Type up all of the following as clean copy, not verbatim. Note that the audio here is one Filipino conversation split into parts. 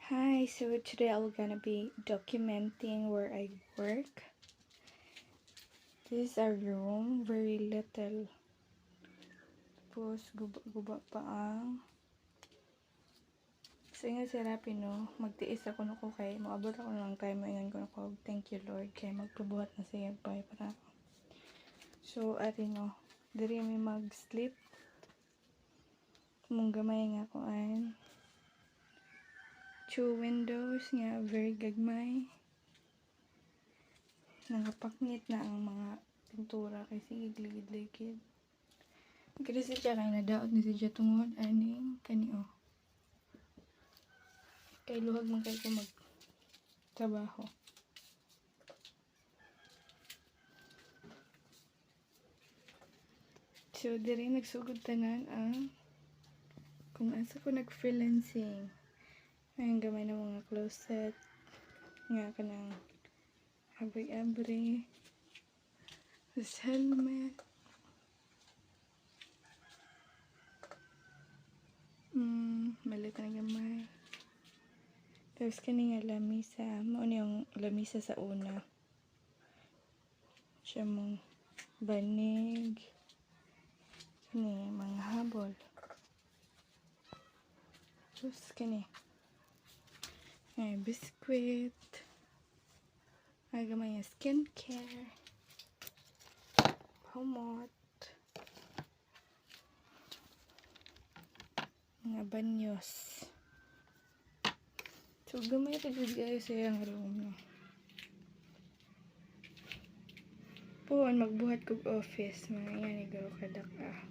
Hi, so today I'm gonna be documenting where I work. This is our room, very little. Tapos, guba pa ang... So, nga si Rapi, no? Magtiis ako na ko kay... Maabot ako ng time, ngayon ko na ko. Thank you, Lord. Kaya magpabuhat na siya pa para... So, ari, no? Dari may mag-sleep. Mong gamay nga ko an. Two windows nga, very gagmay. Nangapaknit na ang mga pintura kasi gigligid-ligid. Kasi siya kay nadaot ni siya tungod aning kanio. Kay luhag man kay ko magtrabaho. So diri nagsugod tanan ang kung asa ko nag-freelancing. Ayun gamay na mga closet nga kanang abri-abri. This helmet. Malit na gamay. Tapos kani nga lamisa. Mao ni yung lamisa sa una. Siya mong banig. Kani mga habol. Tapos kani. Ay, biskuit. Ay, gamay yung skincare. Humot. Mga banyos. So, gamay ito good guys sa yung room. No? Puwan, magbuhat kong office. Mga yan, igaro kadak ah.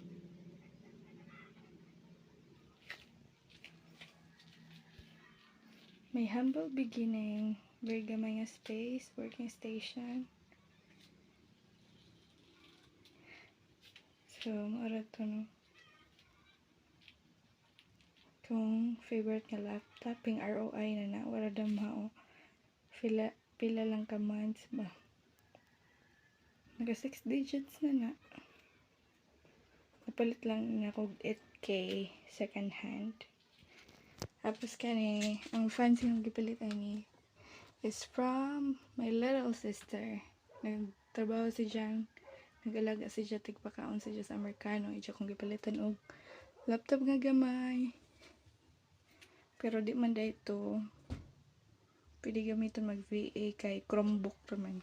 May humble beginning. Very gamay nga space. Working station. So, maara to no. Kung favorite nga laptop, ping ROI na na. Wala damao. Pila lang ka months ba. Naga 6 digits na na. Napalit lang na kog 8K second hand. Tapos kani, ang fancy ng gipalit ani is from my little sister. Nagtrabaho si Jan. Nag-alaga si Jan. Tigpakaon si Jan sa Amerikano. Ija kong gipalitan og laptop nga gamay. Pero di man da ito. Pwede gamiton mag-VA kay Chromebook naman.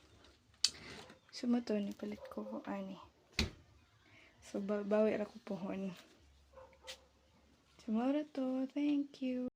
So mo to, nipalit ko ani. So bawi ra ko pohon. So mo to. Thank you.